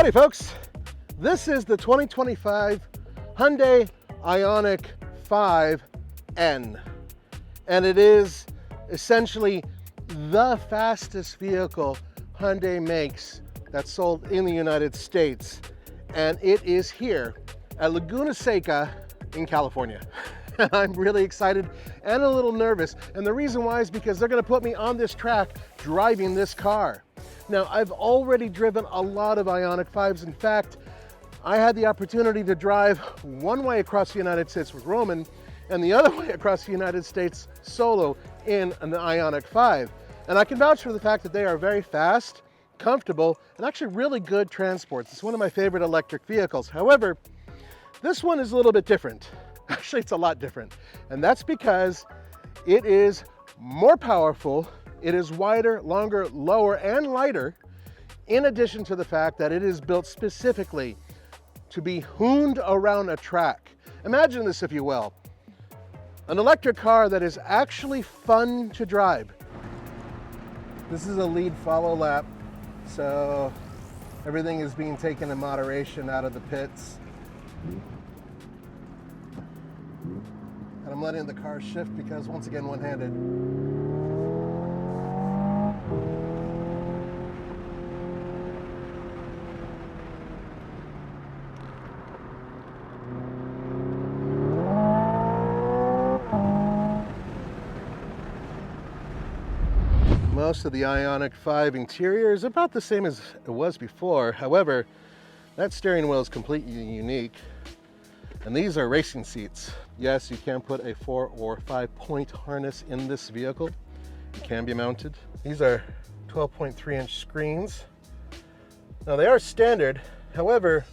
Howdy folks, this is the 2025 Hyundai Ioniq 5N, and it is essentially the fastest vehicle Hyundai makes that's sold in the United States, and it is here at Laguna Seca in California. I'm really excited and a little nervous, and the reason why is because they're going to put me on this track driving this car. Now, I've already driven a lot of Ioniq 5s. In fact, I had the opportunity to drive one way across the United States with Roman and the other way across the United States solo in an Ioniq 5. And I can vouch for the fact that they are very fast, comfortable, and actually really good transports. It's one of my favorite electric vehicles. However, this one is a little bit different. Actually, it's a lot different. And that's because it is more powerful. It is wider, longer, lower, and lighter, in addition to the fact that it is built specifically to be hooned around a track. Imagine this, if you will. An electric car that is actually fun to drive. This is a lead follow lap, so everything is being taken in moderation out of the pits. And I'm letting the car shift because, once again, one-handed. Most of the Ioniq 5 interior is about the same as it was before. However, that steering wheel is completely unique. And these are racing seats. Yes, you can put a 4 or 5 point harness in this vehicle. It can be mounted. These are 12.3-inch screens. Now they are standard. However,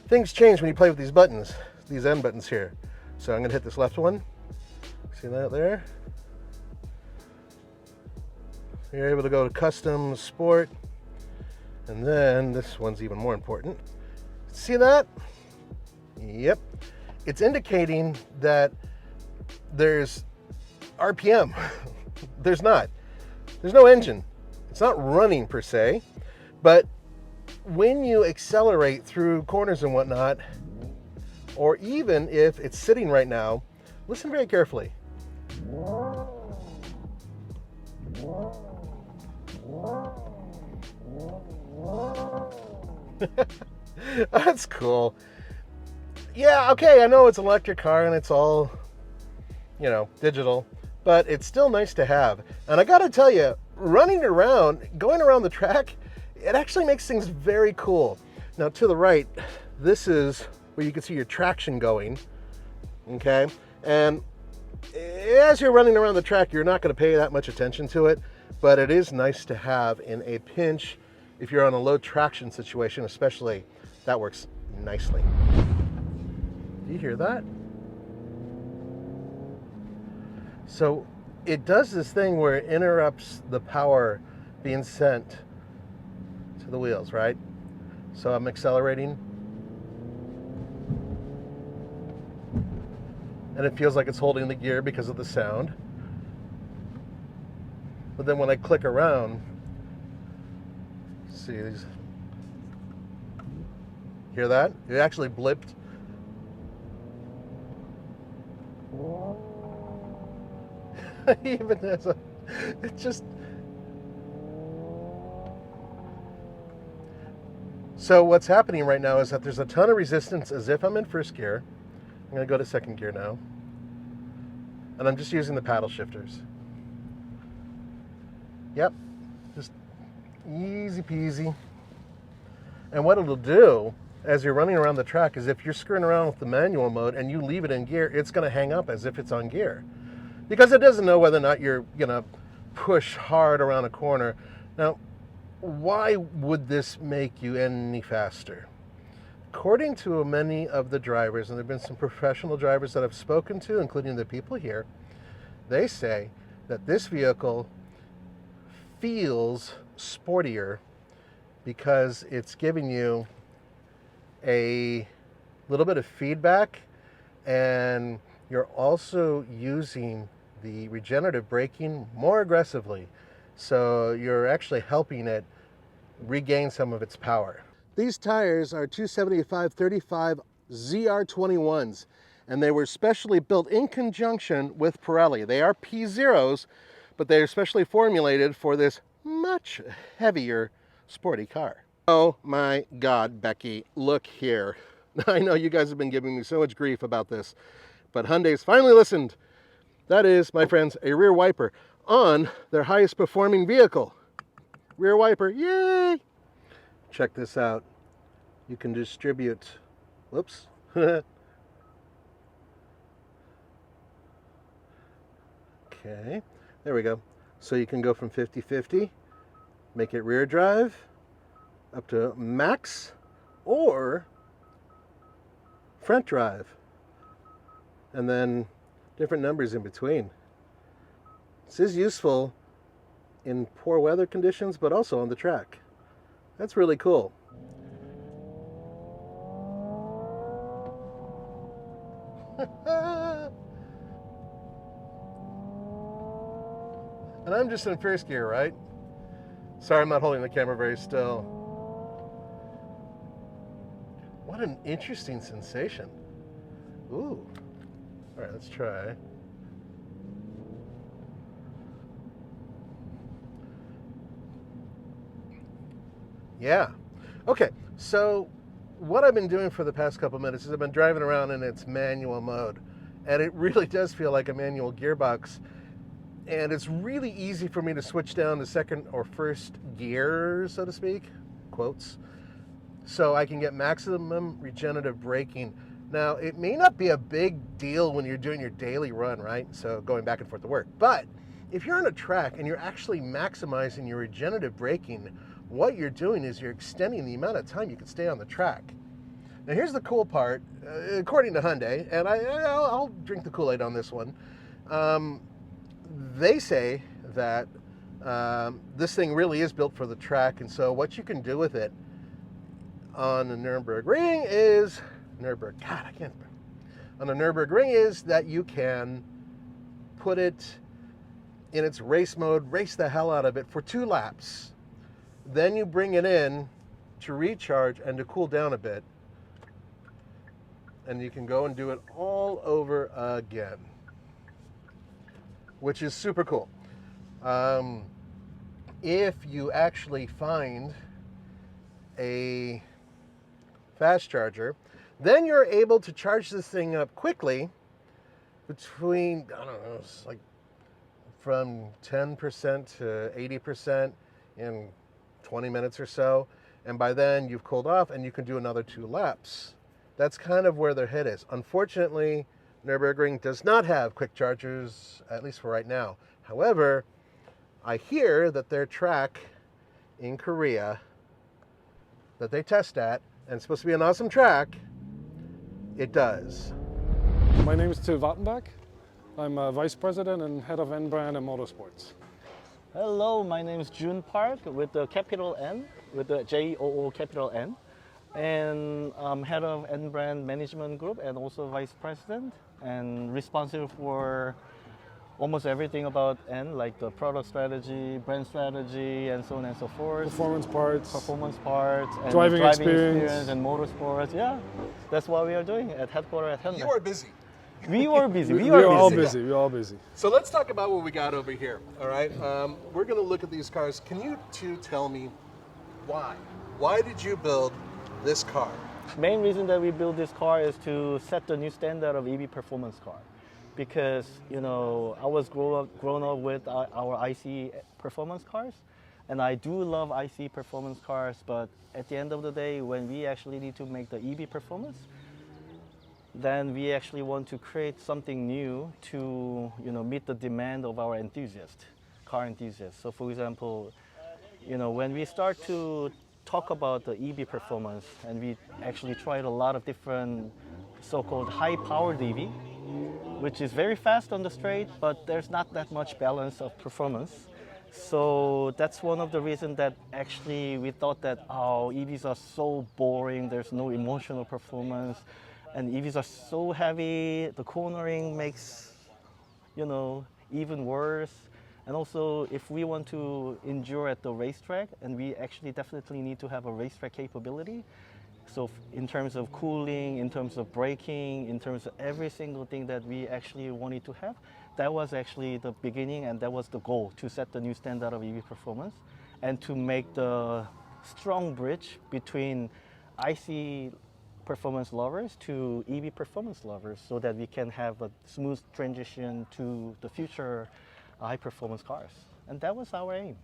things change when you play with these buttons, these end buttons here. So I'm gonna hit this left one. See that there? You're able to go to custom, sport, and then this one's even more important. See that? Yep. It's indicating that there's RPM. There's not. There's no engine. It's not running per se, but when you accelerate through corners and whatnot, or even if it's sitting right now, listen very carefully. That's cool. Yeah, okay, I know it's an electric car and it's all, digital, but it's still nice to have. And I gotta tell you, running around, going around the track, it actually makes things very cool. Now, to the right, this is where you can see your traction going, okay? And as you're running around the track, you're not gonna pay that much attention to it, but it is nice to have in a pinch. If you're on a low traction situation, especially, that works nicely. Do you hear that? So it does this thing where it interrupts the power being sent to the wheels, right? So I'm accelerating, and it feels like it's holding the gear because of the sound. But then when I click around, see these, hear that? It actually blipped. Even as it just. So what's happening right now is that there's a ton of resistance as if I'm in first gear. I'm gonna go to second gear now. And I'm just using the paddle shifters. Yep, just easy peasy. And what it'll do as you're running around the track is if you're screwing around with the manual mode and you leave it in gear, it's gonna hang up as if it's on gear, because it doesn't know whether or not you're gonna push hard around a corner. Now, why would this make you any faster? According to many of the drivers, and there have been some professional drivers that I've spoken to, including the people here, they say that this vehicle feels sportier because it's giving you a little bit of feedback, and you're also using the regenerative braking more aggressively. So you're actually helping it regain some of its power. These tires are 275/35 ZR21s, and they were specially built in conjunction with Pirelli. They are P0s, but they are specially formulated for this much heavier sporty car. Oh my God, Becky, look here. I know you guys have been giving me so much grief about this, but Hyundai's finally listened. That is, my friends, a rear wiper on their highest performing vehicle. Rear wiper, yay! Check this out. You can distribute, whoops. Okay, there we go. So you can go from 50/50, make it rear drive, up to max, or front drive, and then different numbers in between. This is useful in poor weather conditions, but also on the track. That's really cool. And I'm just in first gear, right? Sorry, I'm not holding the camera very still. What an interesting sensation. Ooh. All right, let's try. Yeah. Okay, so what I've been doing for the past couple minutes is I've been driving around in its manual mode, and it really does feel like a manual gearbox. And it's really easy for me to switch down to second or first gear, so to speak, quotes, so I can get maximum regenerative braking. Now, it may not be a big deal when you're doing your daily run, right? So going back and forth to work. But if you're on a track and you're actually maximizing your regenerative braking, what you're doing is you're extending the amount of time you can stay on the track. Now, here's the cool part. According to Hyundai, and I'll drink the Kool-Aid on this one, they say that this thing really is built for the track, and so what you can do with it on the Nürburgring is on the Nürburgring is that you can put it in its race mode, race the hell out of it for 2 laps. Then you bring it in to recharge and to cool down a bit, and you can go and do it all over again, which is super cool. If you actually find a fast charger, then you're able to charge this thing up quickly between, I don't know, it's like from 10% to 80% in 20 minutes or so. And by then you've cooled off and you can do another 2 laps. That's kind of where their head is. Unfortunately, Nürburgring does not have quick chargers, at least for right now. However, I hear that their track in Korea that they test at, and it's supposed to be an awesome track, it does. My name is Till Wattenberg. I'm a Vice President and Head of N Brand and Motorsports. Hello, my name is Jun Park with the capital N, with the JOO capital N. And I'm Head of N Brand Management Group and also Vice President and responsible for almost everything about N, like the product strategy, brand strategy, and so on and so forth. Performance parts, and driving experience, and motorsports. Yeah, that's what we are doing at headquarters at Hyundai. You are busy. We were busy. We are all busy. We're all busy. So let's talk about what we got over here. All right, we're going to look at these cars. Can you two tell me why? Why did you build this car? Main reason that we built this car is to set the new standard of EV performance car, because I was grown up with our IC performance cars, and I do love IC performance cars. But at the end of the day, when we actually need to make the EV performance, then we actually want to create something new to meet the demand of our car enthusiasts. So, for example, when we start to talk about the EV performance, and we actually tried a lot of different so-called high-powered EV, which is very fast on the straight, but there's not that much balance of performance. So that's one of the reasons that actually we thought that EVs are so boring, there's no emotional performance, and EVs are so heavy, the cornering makes, even worse. And also, if we want to endure at the racetrack, and we actually definitely need to have a racetrack capability. So in terms of cooling, in terms of braking, in terms of every single thing that we actually wanted to have, that was actually the beginning, and that was the goal, to set the new standard of EV performance and to make the strong bridge between IC performance lovers to EV performance lovers, so that we can have a smooth transition to the future high performance cars. And that was our aim.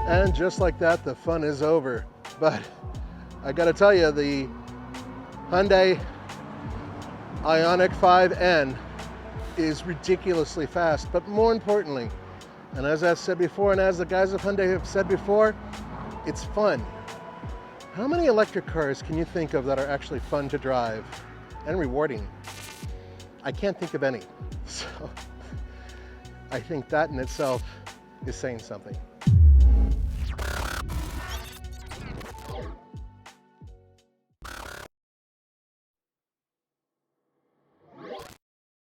And just like that, the fun is over. But I gotta tell you, the Hyundai Ioniq 5N is ridiculously fast, but more importantly, and as I've said before, and as the guys of Hyundai have said before, it's fun. How many electric cars can you think of that are actually fun to drive and rewarding? I can't think of any. So I think that in itself is saying something.